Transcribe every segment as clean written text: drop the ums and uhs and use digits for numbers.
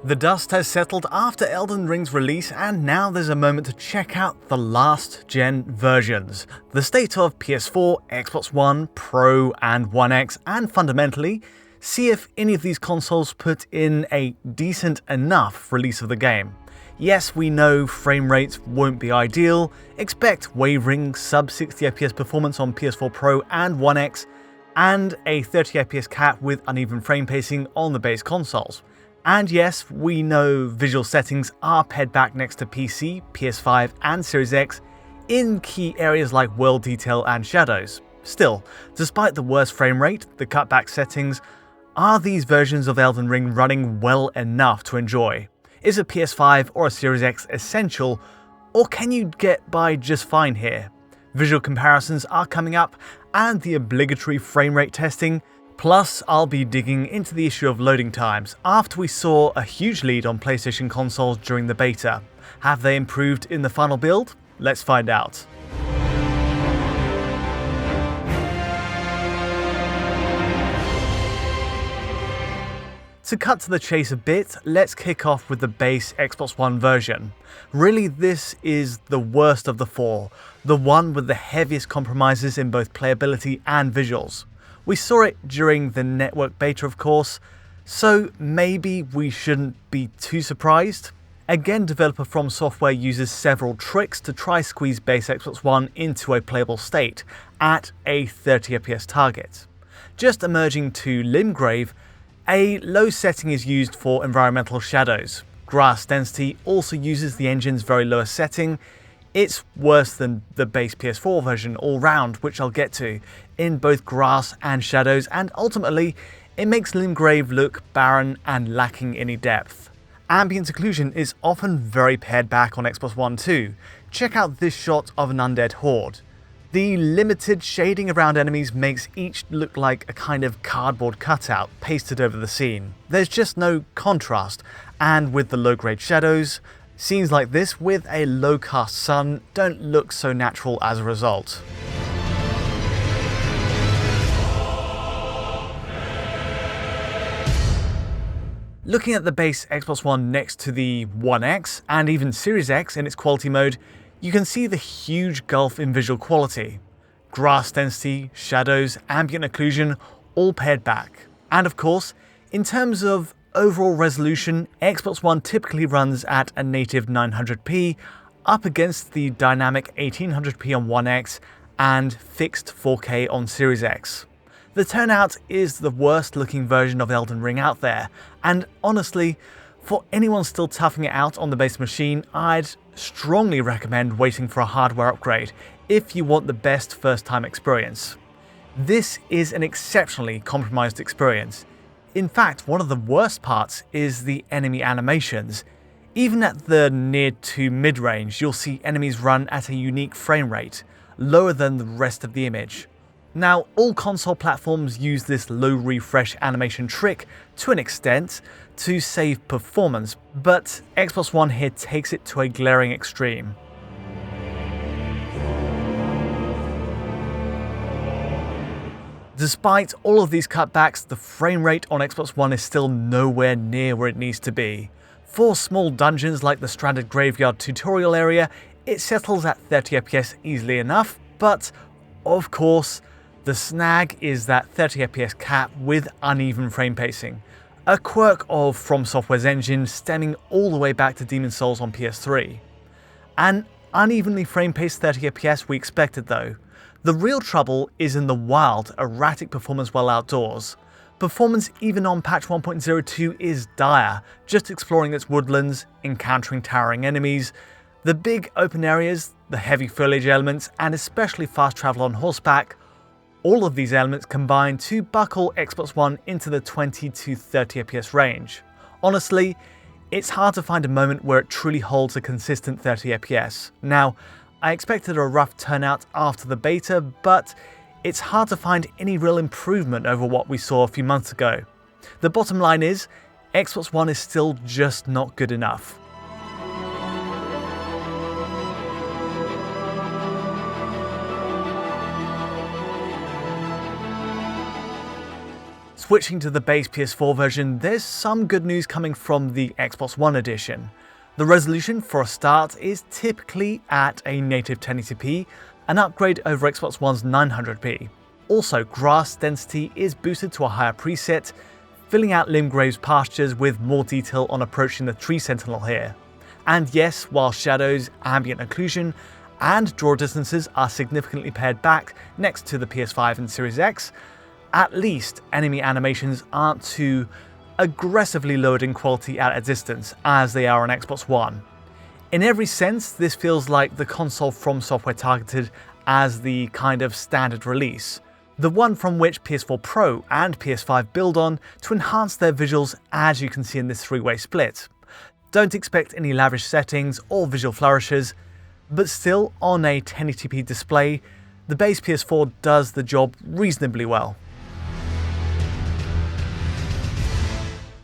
The dust has settled after Elden Ring's release, and now there's a moment to check out the last gen versions. The state of PS4, Xbox One, Pro and One X, and fundamentally, see if any of these consoles put in a decent enough release of the game. Yes, we know frame rates won't be ideal, expect wavering sub 60 FPS performance on PS4 Pro and One X, and a 30 FPS cap with uneven frame pacing on the base consoles. And yes, we know visual settings are pared back next to PC, PS5 and Series X in key areas like world detail and shadows. Still, despite the worse frame rate, the cutback settings, are these versions of Elden Ring running well enough to enjoy? Is a PS5 or a Series X essential, or can you get by just fine here? Visual comparisons are coming up, and the obligatory frame rate testing. Plus, I'll be digging into the issue of loading times after we saw a huge lead on PlayStation consoles during the beta. Have they improved in the final build? Let's find out. To cut to the chase a bit, let's kick off with the base Xbox One version. Really, this is the worst of the four, the one with the heaviest compromises in both playability and visuals. We saw it during the network beta, of course, so maybe we shouldn't be too surprised. Again, developer From Software uses several tricks to try squeeze base Xbox One into a playable state at a 30 FPS target. Just emerging to Limgrave, a low setting is used for environmental shadows. Grass density also uses the engine's very lowest setting. It's worse than the base PS4 version all round, which I'll get to, in both grass and shadows, and ultimately, it makes Limgrave look barren and lacking any depth. Ambient occlusion is often very pared back on Xbox One too. Check out this shot of an undead horde. The limited shading around enemies makes each look like a kind of cardboard cutout pasted over the scene. There's just no contrast, and with the low-grade shadows, scenes like this with a low-cast sun don't look so natural as a result. Looking at the base Xbox One next to the One X, and even Series X in its quality mode, you can see the huge gulf in visual quality. Grass density, shadows, ambient occlusion, all pared back. And of course, in terms of overall resolution, Xbox One typically runs at a native 900p, up against the dynamic 1800p on One X and fixed 4K on Series X. The turnout is the worst looking version of Elden Ring out there, and honestly, for anyone still toughing it out on the base machine, I'd strongly recommend waiting for a hardware upgrade if you want the best first time experience. This is an exceptionally compromised experience. In fact, one of the worst parts is the enemy animations. Even at the near to mid-range, you'll see enemies run at a unique frame rate, lower than the rest of the image. Now, all console platforms use this low refresh animation trick to an extent to save performance, but Xbox One here takes it to a glaring extreme. Despite all of these cutbacks, the frame rate on Xbox One is still nowhere near where it needs to be. For small dungeons like the Stranded Graveyard tutorial area, it settles at 30 FPS easily enough, but of course, the snag is that 30 FPS cap with uneven frame pacing, a quirk of From Software's engine stemming all the way back to Demon's Souls on PS3. An unevenly frame-paced 30 FPS we expected though. The real trouble is in the wild, erratic performance while outdoors. Performance even on patch 1.02 is dire, just exploring its woodlands, encountering towering enemies, the big open areas, the heavy foliage elements, and especially fast travel on horseback. All of these elements combine to buckle Xbox One into the 20 to 30 FPS range. Honestly, it's hard to find a moment where it truly holds a consistent 30 FPS. Now, I expected a rough turnout after the beta, but it's hard to find any real improvement over what we saw a few months ago. The bottom line is, Xbox One is still just not good enough. Switching to the base PS4 version, there's some good news coming from the Xbox One edition. The resolution, for a start, is typically at a native 1080p, an upgrade over Xbox One's 900p. Also, grass density is boosted to a higher preset, filling out Limgrave's pastures with more detail on approaching the tree sentinel here. And yes, while shadows, ambient occlusion, and draw distances are significantly pared back next to the PS5 and Series X, at least enemy animations aren't too aggressively lowered in quality at a distance as they are on Xbox One. In every sense, this feels like the console from Software targeted as the kind of standard release, the one from which PS4 Pro and PS5 build on to enhance their visuals, as you can see in this three-way split. Don't expect any lavish settings or visual flourishes, but still on a 1080p display, the base PS4 does the job reasonably well.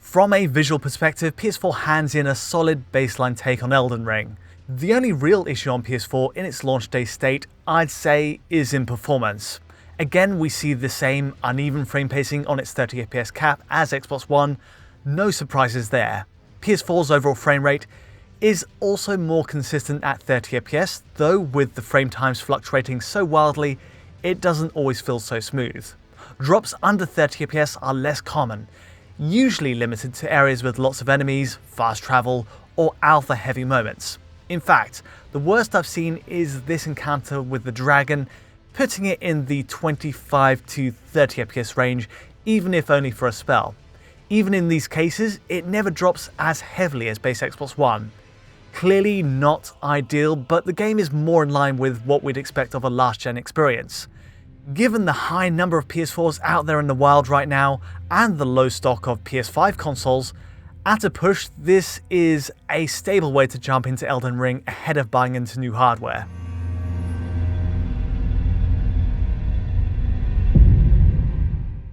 From a visual perspective, PS4 hands in a solid baseline take on Elden Ring. The only real issue on PS4 in its launch day state, I'd say, is in performance. Again, we see the same uneven frame pacing on its 30fps cap as Xbox One, no surprises there. PS4's overall frame rate is also more consistent at 30fps, though with the frame times fluctuating so wildly, it doesn't always feel so smooth. Drops under 30fps are less common, usually limited to areas with lots of enemies, fast travel, or alpha heavy moments. In fact, the worst I've seen is this encounter with the dragon, putting it in the 25 to 30fps range, even if only for a spell. Even in these cases, it never drops as heavily as base Xbox One. Clearly not ideal, but the game is more in line with what we'd expect of a last-gen experience. Given the high number of PS4s out there in the wild right now, and the low stock of PS5 consoles, at a push, this is a stable way to jump into Elden Ring ahead of buying into new hardware.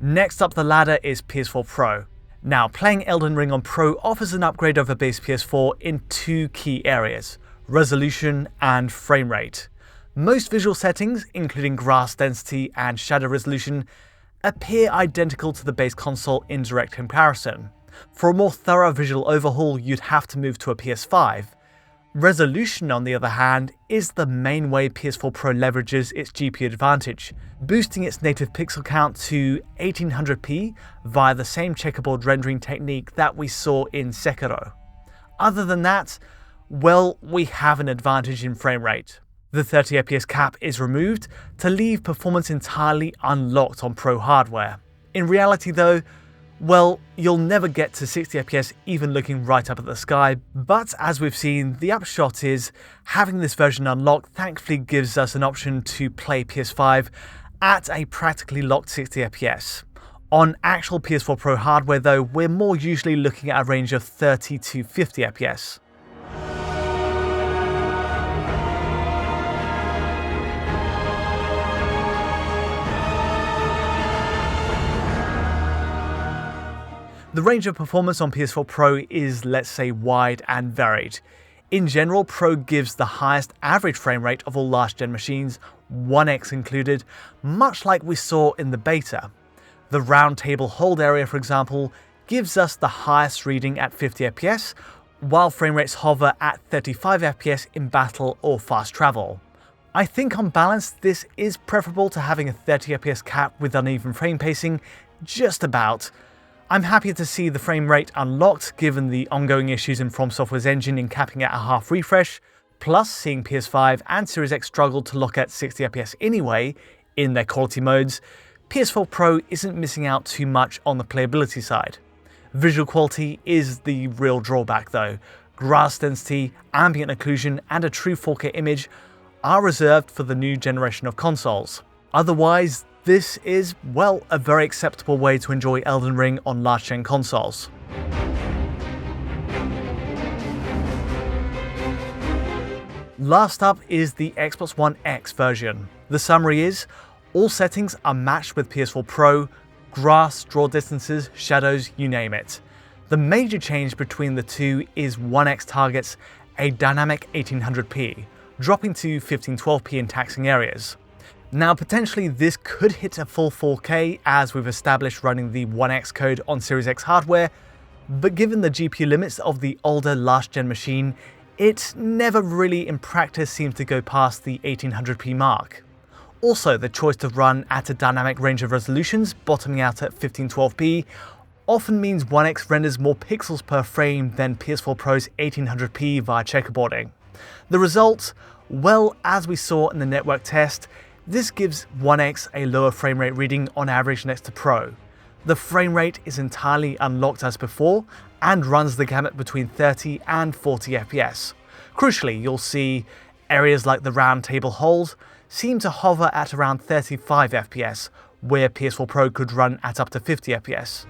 Next up the ladder is PS4 Pro. Now, playing Elden Ring on Pro offers an upgrade over base PS4 in two key areas: resolution and frame rate. Most visual settings, including grass density and shadow resolution, appear identical to the base console in direct comparison. For a more thorough visual overhaul, you'd have to move to a PS5. Resolution, on the other hand, is the main way PS4 Pro leverages its GPU advantage, boosting its native pixel count to 1800p via the same checkerboard rendering technique that we saw in Sekiro. Other than that, well, we have an advantage in frame rate. The 30fps cap is removed to leave performance entirely unlocked on Pro hardware. In reality though, well, you'll never get to 60fps even looking right up at the sky, but as we've seen, the upshot is having this version unlocked thankfully gives us an option to play PS5 at a practically locked 60fps. On actual PS4 Pro hardware though, we're more usually looking at a range of 30 to 50fps. The range of performance on PS4 Pro is, let's say, wide and varied. In general, Pro gives the highest average frame rate of all last-gen machines, 1x included, much like we saw in the beta. The round table hold area, for example, gives us the highest reading at 50fps, while frame rates hover at 35fps in battle or fast travel. I think on balance, this is preferable to having a 30fps cap with uneven frame pacing, just about. I'm happy to see the frame rate unlocked given the ongoing issues in From Software's engine in capping at a half refresh, plus seeing PS5 and Series X struggle to lock at 60fps anyway in their quality modes. PS4 Pro isn't missing out too much on the playability side. Visual quality is the real drawback though. Grass density, ambient occlusion, and a true 4K image are reserved for the new generation of consoles. Otherwise, this is, well, a very acceptable way to enjoy Elden Ring on last-gen consoles. Last up is the Xbox One X version. The summary is, all settings are matched with PS4 Pro, grass, draw distances, shadows, you name it. The major change between the two is One X targets a dynamic 1800p, dropping to 1512p in taxing areas. Now potentially this could hit a full 4K as we've established running the One X code on Series X hardware, but given the GPU limits of the older last gen machine, it never really in practice seems to go past the 1800p mark. Also, the choice to run at a dynamic range of resolutions, bottoming out at 1512p, often means One X renders more pixels per frame than PS4 Pro's 1800p via checkerboarding. The result? Well, as we saw in the network test, this gives One X a lower frame rate reading on average next to Pro. The frame rate is entirely unlocked as before and runs the gamut between 30 and 40 FPS. Crucially, you'll see areas like the round table hold seem to hover at around 35 FPS, where PS4 Pro could run at up to 50 FPS.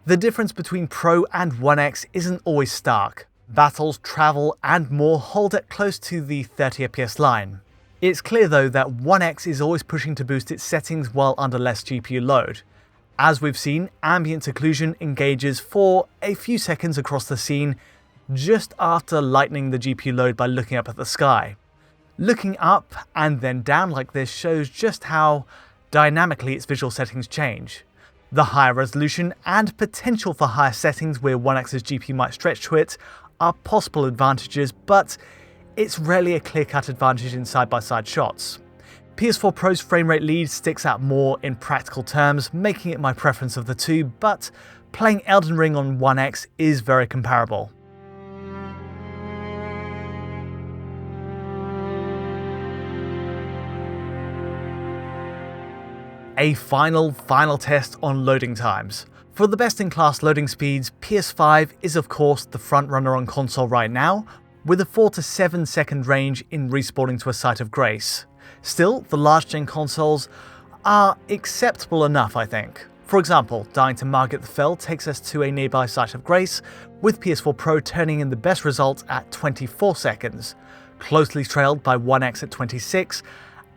The difference between Pro and One X isn't always stark. Battles, travel, and more hold at close to the 30 FPS line. It's clear though that One X is always pushing to boost its settings while under less GPU load. As we've seen, ambient occlusion engages for a few seconds across the scene just after lightening the GPU load by looking up at the sky. Looking up and then down like this shows just how dynamically its visual settings change. The higher resolution and potential for higher settings where One X's GPU might stretch to it are possible advantages, but it's rarely a clear-cut advantage in side-by-side shots. PS4 Pro's frame rate lead sticks out more in practical terms, making it my preference of the two, but playing Elden Ring on One X is very comparable. A final test on loading times. For the best-in-class loading speeds, PS5 is of course the frontrunner on console right now, with a 4 to 7 second range in respawning to a site of grace. Still, the last-gen consoles are acceptable enough, I think. For example, dying to Margit the Fell takes us to a nearby site of grace, with PS4 Pro turning in the best result at 24 seconds, closely trailed by One X at 26,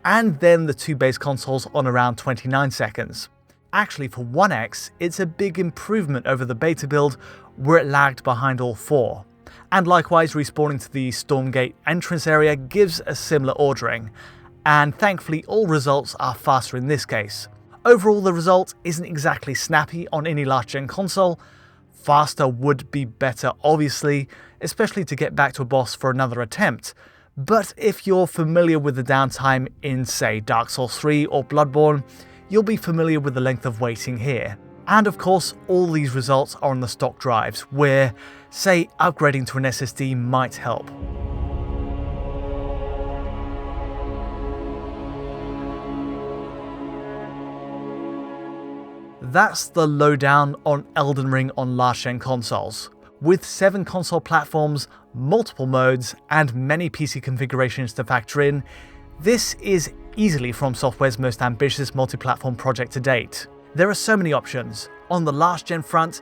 and then the two base consoles on around 29 seconds. Actually, for One X, it's a big improvement over the beta build where it lagged behind all four. And likewise, respawning to the Stormgate entrance area gives a similar ordering, and thankfully all results are faster in this case. Overall, the result isn't exactly snappy on any last-gen console. Faster would be better obviously, especially to get back to a boss for another attempt, but if you're familiar with the downtime in say Dark Souls 3 or Bloodborne, you'll be familiar with the length of waiting here. And of course, all these results are on the stock drives, where, say, upgrading to an SSD might help. That's the lowdown on Elden Ring on last-gen consoles. With 7 console platforms, multiple modes, and many PC configurations to factor in, this is easily From Software's most ambitious multi-platform project to date. There are so many options. On the last-gen front,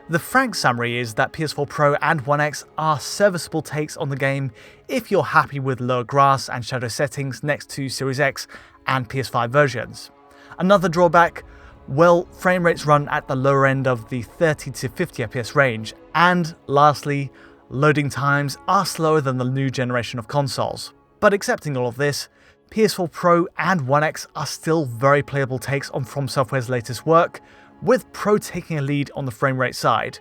the frank summary is that PS4 Pro and One X are serviceable takes on the game if you're happy with lower grass and shadow settings next to Series X and PS5 versions. Another drawback? Well, frame rates run at the lower end of the 30 to 50 FPS range, and lastly, loading times are slower than the new generation of consoles. But accepting all of this, PS4 Pro and One X are still very playable takes on From Software's latest work, with Pro taking a lead on the frame rate side.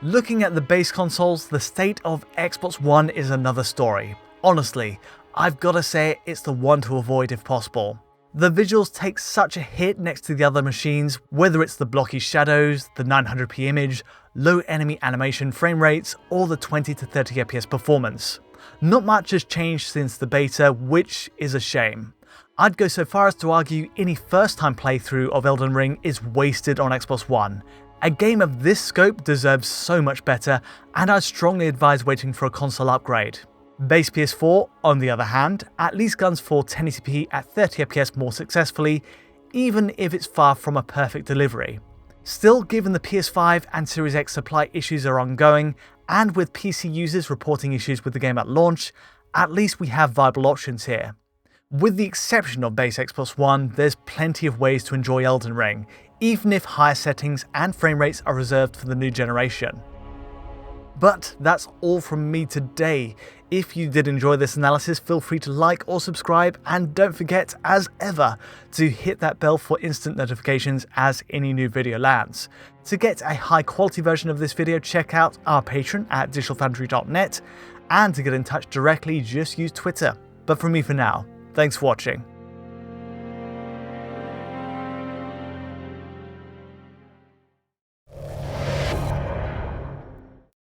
Looking at the base consoles, the state of Xbox One is another story. Honestly, I've gotta say it's the one to avoid if possible. The visuals take such a hit next to the other machines, whether it's the blocky shadows, the 900p image, low enemy animation frame rates, or the 20 to 30 FPS performance. Not much has changed since the beta, which is a shame. I'd go so far as to argue any first-time playthrough of Elden Ring is wasted on Xbox One. A game of this scope deserves so much better, and I'd strongly advise waiting for a console upgrade. Base PS4, on the other hand, at least guns for 1080p at 30 FPS more successfully, even if it's far from a perfect delivery. Still, given the PS5 and Series X supply issues are ongoing, and with PC users reporting issues with the game at launch, at least we have viable options here. With the exception of base Xbox One, there's plenty of ways to enjoy Elden Ring, even if higher settings and frame rates are reserved for the new generation. But that's all from me today. If you did enjoy this analysis, feel free to like or subscribe, and don't forget, as ever, to hit that bell for instant notifications as any new video lands. To get a high quality version of this video, check out our Patreon at digitalfoundry.net, and to get in touch directly, just use Twitter. But from me for now, thanks for watching.